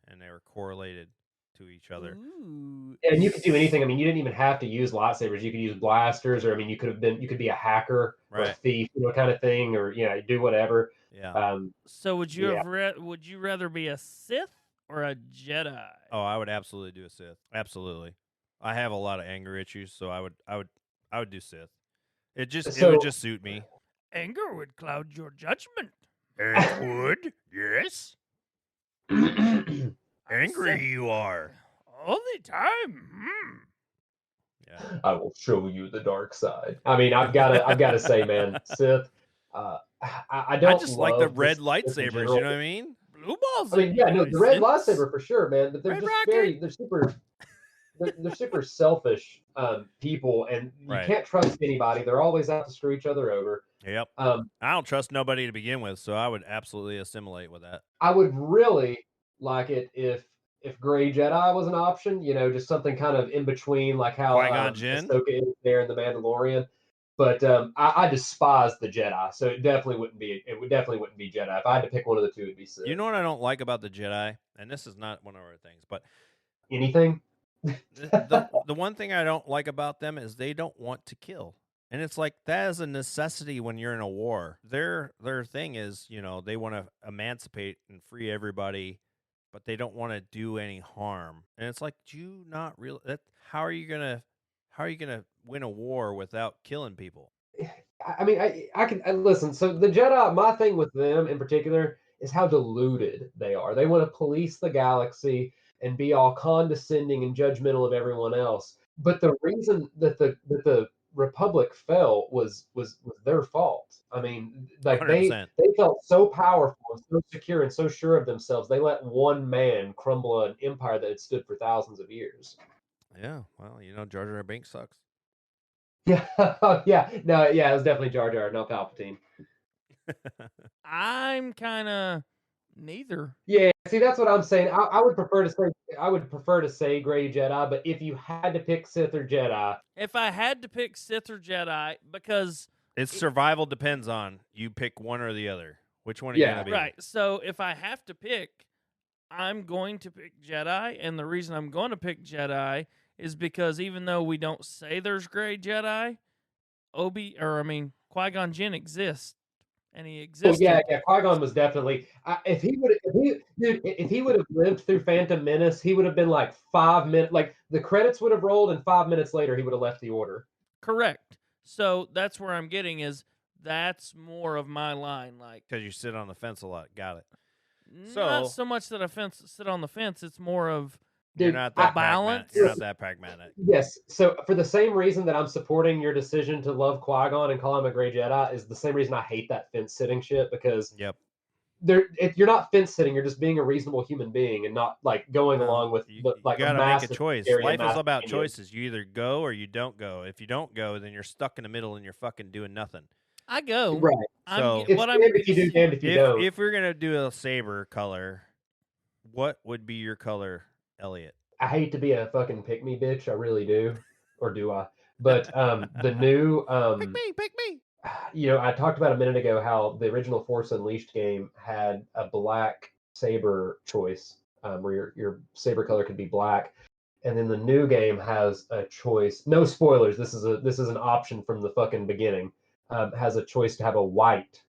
and they were correlated to each other. Ooh. And you could do anything. I mean, you didn't even have to use lightsabers. You could use blasters, or I mean, you could be a hacker or a Right. thief, kind of thing, or do whatever. Yeah. So would you Yeah. would you rather be a Sith or a Jedi? Oh, I would absolutely do a Sith. Absolutely. I have a lot of anger issues, so I would do Sith. It would just suit me. Anger would cloud your judgment. It would, yes. Angry Sith you are. all the time. Yeah. I will show you the dark side. I mean, I've got to say, man, Sith. I don't. I just like the love red Sith in lightsabers. general. You know what I mean? Blue balls. I mean, yeah, no, the red lightsaber for sure, man. But they're Red just rocket. they're super. They're super selfish people, and you Right. can't trust anybody. They're always out to screw each other over. Yep. I don't trust nobody to begin with, so I would absolutely assimilate with that. I would really like it if Gray Jedi was an option. Just something kind of in between, like how Qui-Gon Jinn? Ahsoka is there in the Mandalorian. But I despise the Jedi, so it definitely wouldn't be. It would definitely wouldn't be Jedi. If I had to pick one of the two, it'd be Sith. You know what I don't like about the Jedi, and this is not one of our things, but Anything? the one thing I don't like about them is they don't want to kill. And it's like that is a necessity when you're in a war. Their thing is, they want to emancipate and free everybody, but they don't want to do any harm. And it's like, do you not real that how are you gonna win a war without killing people? I mean, I can listen. So the Jedi, my thing with them in particular is how deluded they are. They want to police the galaxy and be all condescending and judgmental of everyone else. But the reason that the Republic fell was their fault. I mean, like 100%. they felt so powerful and so secure and so sure of themselves. They let one man crumble an empire that had stood for thousands of years. Yeah, well, Jar Jar Binks sucks. Yeah, yeah, no, yeah, it was definitely Jar Jar, not Palpatine. I'm kind of neither. Yeah, see, that's what I'm saying. I would prefer to say Gray Jedi, but if you had to pick Sith or Jedi, If I had to pick Sith or Jedi, because Its survival depends on you pick one or the other. Which one are you gonna be? right, so if I have to pick, I'm going to pick Jedi, and the reason I'm going to pick Jedi is because even though we don't say there's gray Jedi, Qui-Gon Jinn exists, and he oh existed. yeah, Qui-Gon was definitely. If he would have lived through Phantom Menace, he would have been like 5 minutes. Like the credits would have rolled, and 5 minutes later, he would have left the Order. Correct. So that's where I'm getting is that's more of my line. Like, Because you sit on the fence a lot. Got it. not So- so much that I sit on the fence. It's more of You're Dude, not that balance? You're not that pragmatic. Yes. So for the same reason that I'm supporting your decision to love Qui-Gon and call him a Grey Jedi is the same reason I hate that fence sitting shit, because Yep. you're not fence sitting. You're just being a reasonable human being and not like going along with you like gotta a make a massive choice. area, Life is massive about opinion. choices. You either go or you don't go. If you don't go, then you're stuck in the middle and you're fucking doing nothing. I go. Right. So It's damned if you do, damned if you don't. If we're gonna do a saber color, what would be your color, Elliot? I hate to be a fucking pick me bitch. I really do, or do I? But the new pick me. you know, I talked about a minute ago how the original Force Unleashed game had a black saber choice, where your saber color could be black, and then the new game has a choice. No spoilers. This is an option from the fucking beginning. Has a choice to have a white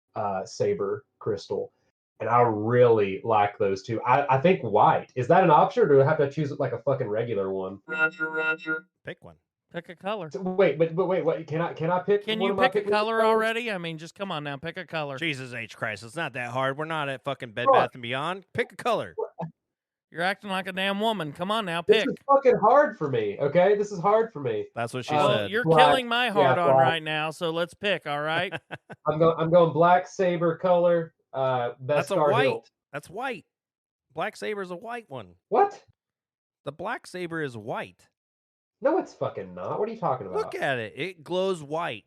saber crystal, and I really like those two. I think white is that an option, or do I have to choose like a fucking regular one? Pick one. Pick a color. So, wait, but wait, what? Can I pick? Can one you of my pick a pick-me color colors? already? I mean, just come on now, pick a color. Jesus H Christ, it's not that hard. We're not at fucking Bed Bro. Bath and Beyond. Pick a color. You're acting like a damn woman. Come on now, This pick. is fucking hard for me. Okay, this is hard for me. That's what she Well, said. you're Black. killing my heart Yeah, on black. right now, so let's pick, all right? I'm going black saber color. Best That's a Star white. Hilt. That's white. Black saber's a white one. What? The black saber is white. No, it's fucking not. What are you talking about? Look at it. It glows white.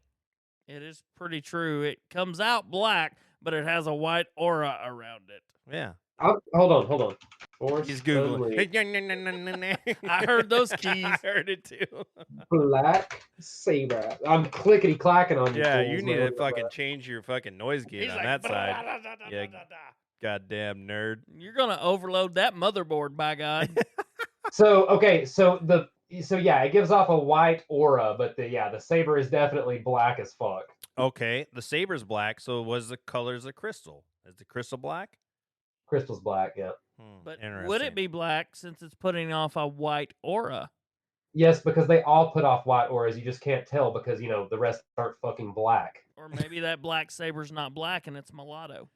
It is pretty true. It comes out black, but it has a white aura around it. Yeah. Hold on. Force He's Googling. Unleashed. I heard those keys. I heard it too. Black saber. I'm clickety clacking on you. Yeah, fools, you need man. to fucking change your fucking noise gate He's on like, that side. Yeah. Goddamn nerd. You're gonna overload that motherboard, by God. So okay, so yeah, it gives off a white aura, but the saber is definitely black as fuck. Okay, the saber's black, so was the colors of crystal? Is the crystal black? Crystal's black, yeah. But would Interesting. it be black since it's putting off a white aura? Yes, because they all put off white auras. You just can't tell because the rest aren't fucking black. Or maybe that black saber's not black and it's mulatto.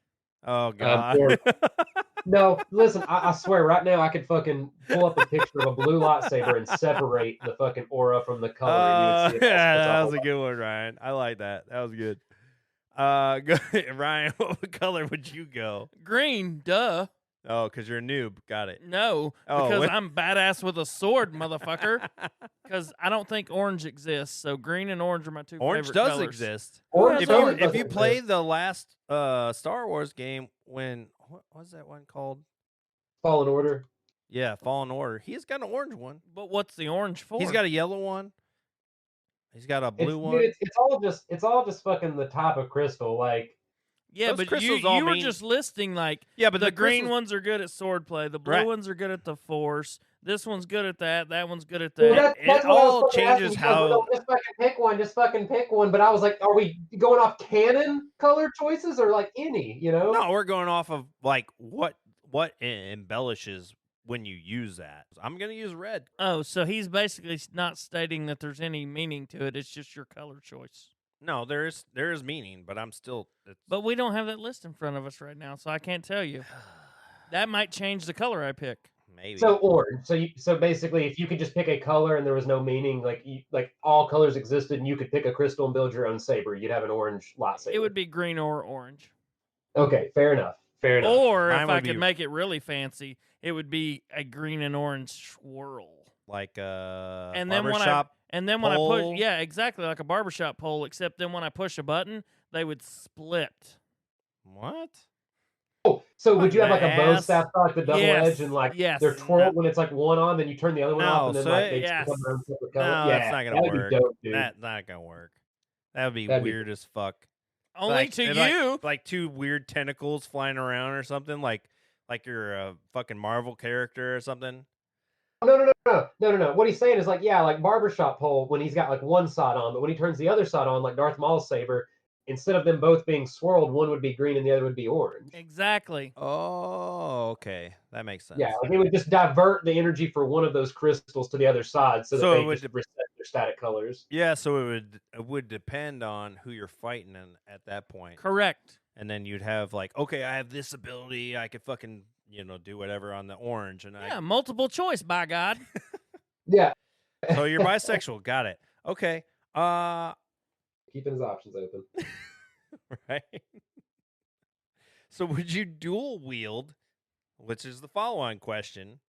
Oh god. No, listen, I swear right now I could fucking pull up a picture of a blue lightsaber and separate the fucking aura from the color. And you would see Yeah, that's that all was a good one, Ryan. I like that. That was good. Ryan, what color would you go? Green, duh. Oh, because you're a noob. Got it. No, Oh, because what? I'm badass with a sword, motherfucker. Because I don't think orange exists. So green and orange are my two Orange favorite does colors. exist. Orange If does you exist. play the last Star Wars game, what was that one called? Fallen Order. Yeah, Fallen Order. He's got an orange one. But what's the orange for? He's got a yellow one. He's got a blue Dude, one. it's all just fucking the type of crystal. Like yeah, those but crystals you all were mean- just listing like Yeah, but the green crystals- ones are good at swordplay, the blue Right. ones are good at the force. This one's good at that. That one's good at well, that. that's it what I was all fucking asking changes you guys, how- no, just fucking pick one. But I was like, are we going off canon color choices or like any? No, we're going off of like what embellishes when you use that. I'm gonna use red. Oh, so he's basically not stating that there's any meaning to it. It's just your color choice. No, there is meaning, but I'm still. But we don't have that list in front of us right now, so I can't tell you. That might change the color I pick. Maybe. So orange. So basically, if you could just pick a color and there was no meaning, like all colors existed, and you could pick a crystal and build your own saber, you'd have an orange lightsaber. It would be green or orange. Okay, fair enough. Fair enough. Or Mine if would I could be- make it really fancy, it would be a green and orange swirl. like And then when barbershop. And then when I pole. push, yeah, exactly like a barbershop pole, except then when I push a button, they would split. What? Oh, so would you have like a bow Ass. staff, like the double Yes, edge, and like yes. they're twirled when it's like one on, then you turn the other one off, and then so like they yes. become their own separate color? No, yeah, that's not gonna that'd work. Be dope, dude. That's not gonna work. That would be That'd be- weird as fuck. Only Like- to and you. like two weird tentacles flying around or something. Like you're a fucking Marvel character or something. No. What he's saying is like, yeah, like barbershop pole when he's got like one side on, but when he turns the other side on, like Darth Maul's saber, instead of them both being swirled, one would be green and the other would be orange. Exactly. Oh, okay, that makes sense. Yeah, like it would just divert the energy for one of those crystals to the other side, so that So it they would just reset their static colors. Yeah, so it would depend on who you're fighting at that point. Correct. And then you'd have like, okay, I have this ability, I could fucking do whatever on the orange. And Yeah, multiple choice, by God. Yeah. So you're bisexual. Got it. Okay. Keeping his options open. Right. So would you dual wield, which is the follow-on question,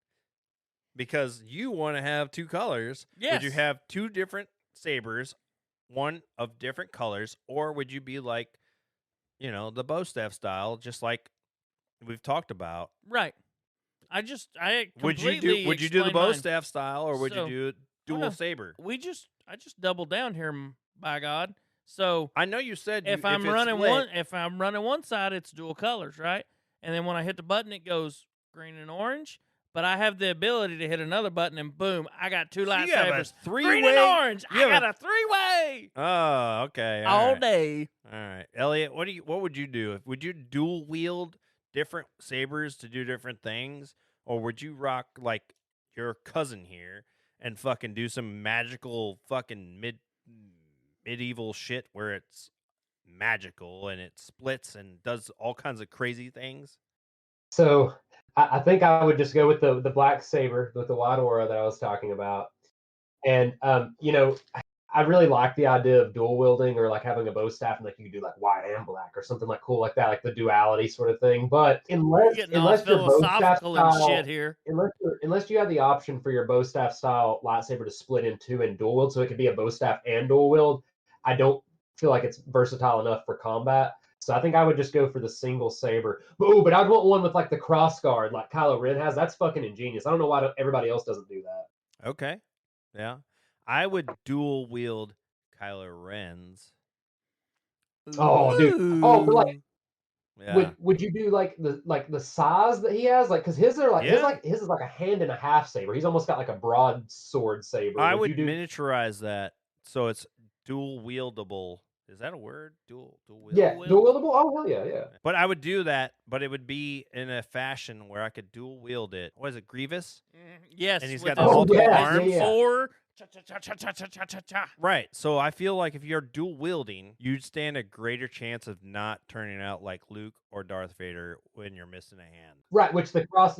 because you want to have two colors? Yes. Would you have two different sabers, one of different colors, or would you be like, the bow staff style, just like we've talked about? Right. I Would you do the bow staff style, or would you do dual saber? I just doubled down here, by God. So I know you said if I'm running one side, it's dual colors, right? And then when I hit the button, it goes green and orange. But I have the ability to hit another button, and boom, I got two lightsabers. Green and orange. I got a three-way. Oh, okay. All day. All right, Elliot. What would you do? Would you dual wield different sabers to do different things, or would you rock like your cousin here and fucking do some magical fucking medieval shit where it's magical and it splits and does all kinds of crazy things? So I think I would just go with the black saber with the white aura that I was talking about. And I really like the idea of dual wielding, or like having a bow staff and like you could do like white and black or something like cool like that, like the duality sort of thing. But unless your bow staff style, shit here. unless you have the option for your bow staff style lightsaber to split in two and dual wield, so it could be a bow staff and dual wield, I don't feel like it's versatile enough for combat. So I think I would just go for the single saber. But I'd want one with like the cross guard, like Kylo Ren has. That's fucking ingenious. I don't know why everybody else doesn't do that. Okay, yeah, I would dual wield Kylo Ren's. Oh, dude. Oh, but like, yeah. would you do like the size that he has? Like, because his are like his is like a hand and a half saber. He's almost got like a broadsword saber. I would miniaturize that so it's dual wieldable. Is that a word? Dual wieldable? Yeah, dual wieldable? Oh, hell yeah, yeah. But I would do that, but it would be in a fashion where I could dual wield it. What is it, Grievous? Yes. And he's got the multiple arms. Yeah. Four. Right. So I feel like if you're dual wielding, you'd stand a greater chance of not turning out like Luke or Darth Vader when you're missing a hand. Right, which the cross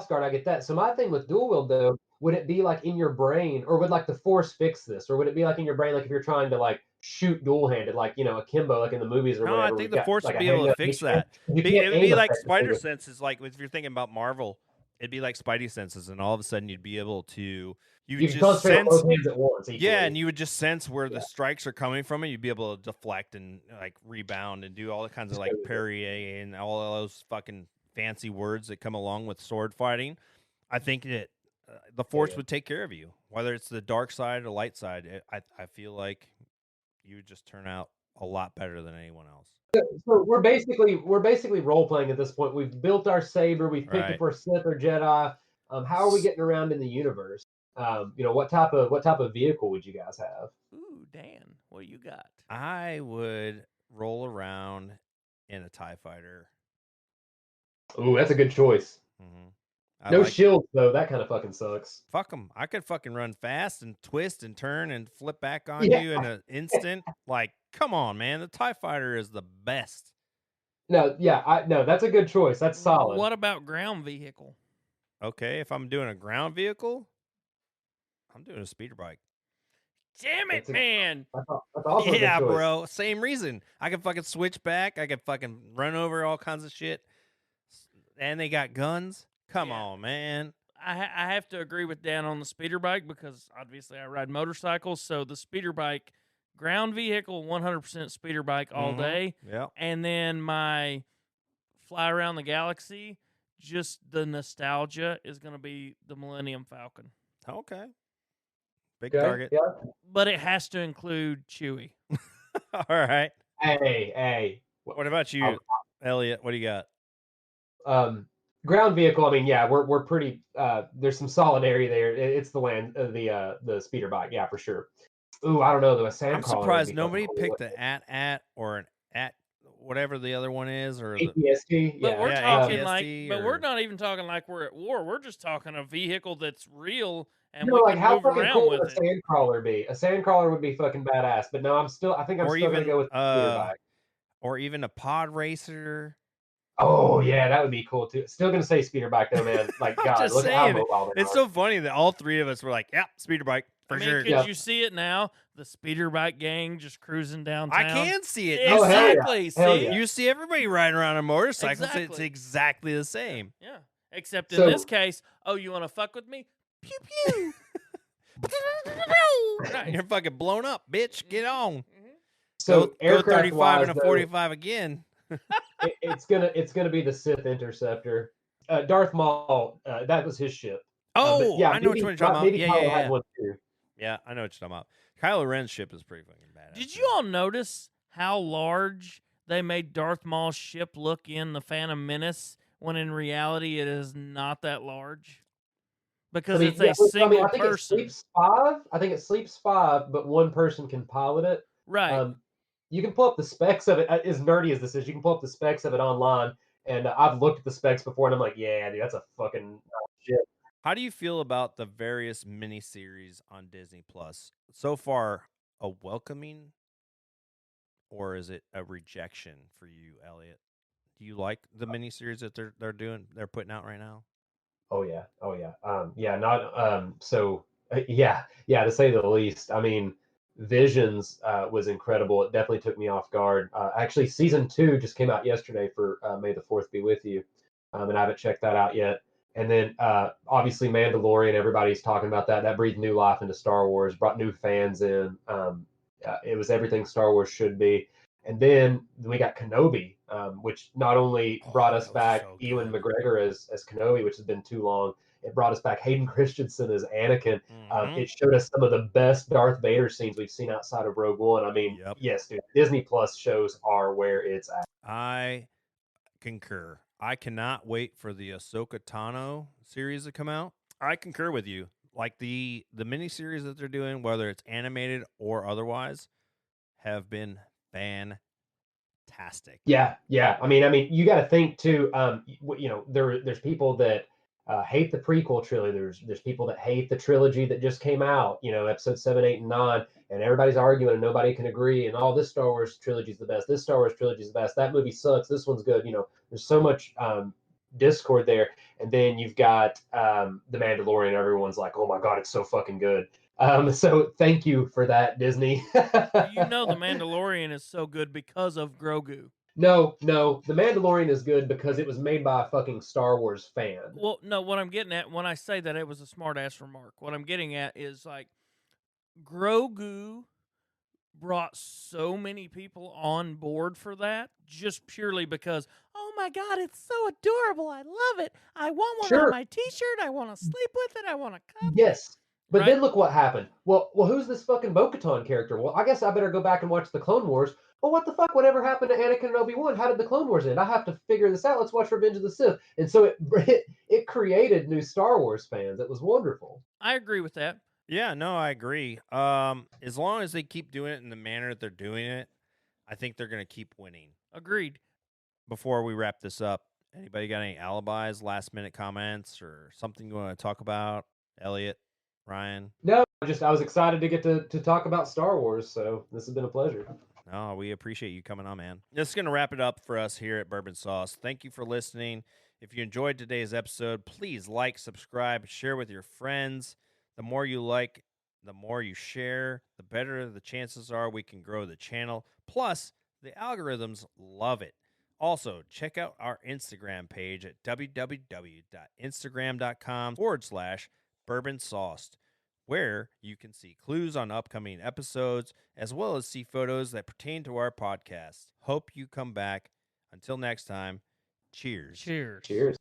guard, I get that. So my thing with dual wield though, would it be like in your brain, or would like the Force fix this, or would it be like in your brain, like if you're trying to like shoot dual-handed, like akimbo, like in the movies or whatever? No, I think the Force would be able to fix that. It would be like spider senses, like if you're thinking about Marvel, it'd be like Spidey senses, and all of a sudden you'd be able to you would just sense both hands at once. Equally. Yeah, and you would just sense where the strikes are coming from, and you'd be able to deflect and like rebound and do all the kinds of like parry and all of those fucking fancy words that come along with sword fighting. I think that the Force would take care of you, whether it's the dark side or light side. I feel like you would just turn out a lot better than anyone else. So we're basically role playing at this point. We've built our saber. We've picked if we're Sith or Jedi. How are we getting around in the universe? What type of vehicle would you guys have? Ooh, Dan, what do you got? I would roll around in a TIE fighter. Ooh, that's a good choice. No shields though. That kind of fucking sucks. Fuck them. I could fucking run fast and twist and turn and flip back on you in an instant. Like, come on, man. The TIE fighter is the best. No, that's a good choice. That's solid. What about ground vehicle? Okay, if I'm doing a ground vehicle, I'm doing a speeder bike. Damn it, man. That's also a good choice. Bro. Same reason. I can fucking switch back. I can fucking run over all kinds of shit. And they got guns. Come on, man. I have to agree with Dan on the speeder bike because obviously I ride motorcycles. So the speeder bike, ground vehicle, 100% speeder bike all day. Yeah. And then my fly around the galaxy, just the nostalgia is going to be the Millennium Falcon. Okay. Big target. Yeah. But it has to include Chewie. All right. Hey. What about you, Elliot? What do you got? Ground vehicle. I mean, yeah, we're pretty. There's some solidarity there. It's the speeder bike, yeah, for sure. Ooh, I don't know though. I'm surprised nobody picked the AT or an AT, whatever the other one is, or ATST. But we're talking ATST but we're not even talking like we're at war. We're just talking a vehicle that's real and we can move fucking around cool with would a sandcrawler be? A sandcrawler would be fucking badass. But no, I think I'm still gonna go with the speeder bike. Or even a pod racer. Oh yeah, that would be cool too. Still gonna say speeder bike though, man. Like I'm God, just look at how saying, mobile they it's are. so funny that all three of us were like, "Yep, speeder bike for I mean, sure." could Yeah. you see it now? The speeder bike gang just cruising downtown. I can see it. Oh, hell yeah. Exactly. Hell See? yeah. You see everybody riding around on motorcycles. It's Exactly. exactly the same. Yeah. Except in So- this case, oh, you want to fuck with me? Pew pew. Right. You're fucking blown up, bitch. Get on. Mhm. So Go aircraft 35 wise, and a 45 again. it's gonna be the Sith Interceptor. Darth Maul, that was his ship. Oh, yeah, I know which one you're talking about. maybe Yeah, Kylo yeah, had yeah. one too. Yeah, I know what you're talking about. Kylo Ren's ship is pretty fucking badass. Did too. you all notice how large they made Darth Maul's ship look in the Phantom Menace when in reality it is not that large? Because it's a single I think person. It sleeps 5. I think it sleeps 5, but one person can pilot it. Right. You can pull up the specs of it. As nerdy as this is, you can pull up the specs of it online. And I've looked at the specs before, and I'm like, yeah, dude, that's a fucking shit. How do you feel about the various miniseries on Disney Plus? So far, a welcoming, or is it a rejection for you, Elliot? Do you like the miniseries that they're putting out right now? Oh yeah, yeah. Not So yeah, to say the least. I mean, Visions was incredible. It definitely took me off guard. Actually, season 2 just came out yesterday for May the 4th be with you, and I haven't checked that out yet. And then obviously Mandalorian. Everybody's talking about that. That breathed new life into Star Wars, brought new fans in. It was everything Star Wars should be. And then we got Kenobi, which not only brought us that was back so Ewan good. McGregor as Kenobi, which has been too long. It brought us back Hayden Christensen as Anakin. Mhm. It showed us some of the best Darth Vader scenes we've seen outside of Rogue One. I mean, Yep. yes, dude, Disney Plus shows are where it's at. I concur. I cannot wait for the Ahsoka Tano series to come out. I concur with you. Like the miniseries that they're doing, whether it's animated or otherwise, have been fantastic. Yeah. I mean, you got to think too. There's people that hate the prequel trilogy. There's people that hate the trilogy that just came out. Episode 7, 8, and 9, and everybody's arguing and nobody can agree. And all this Star Wars trilogy is the best. This Star Wars trilogy is the best. That movie sucks. This one's good. There's so much discord there. And then you've got the Mandalorian. Everyone's like, oh my god, it's so fucking good. So thank you for that, Disney. You know the Mandalorian is so good because of Grogu. No, the Mandalorian is good because it was made by a fucking Star Wars fan. Well, no, what I'm getting at when I say that it was a smart ass remark, what I'm getting at is like Grogu brought so many people on board for that just purely because, oh my god, it's so adorable. I love it. I want one Sure. on my t-shirt. I want to sleep with it. I want to cuddle. Yes. But Right? then look what happened. Well, who's this fucking Bo-Katan character? Well, I guess I better go back and watch the Clone Wars. Well, what the fuck? Whatever happened to Anakin and Obi-Wan? How did the Clone Wars end? I have to figure this out. Let's watch Revenge of the Sith. And so it created new Star Wars fans. It was wonderful. I agree with that. Yeah, no, I agree. As long as they keep doing it in the manner that they're doing it, I think they're going to keep winning. Agreed. Before we wrap this up, anybody got any alibis, last minute comments, or something you want to talk about? Elliot, Ryan? No, I was excited to get to talk about Star Wars. So this has been a pleasure. No, we appreciate you coming on, man. This is going to wrap it up for us here at Bourbon Sauce. Thank you for listening. If you enjoyed today's episode, please like, subscribe, share with your friends. The more you like, the more you share, the better the chances are we can grow the channel. Plus, the algorithms love it. Also, check out our Instagram page at www.instagram.com/bourbonsauced, where you can see clues on upcoming episodes, as well as see photos that pertain to our podcast. Hope you come back. Until next time, cheers. Cheers. Cheers.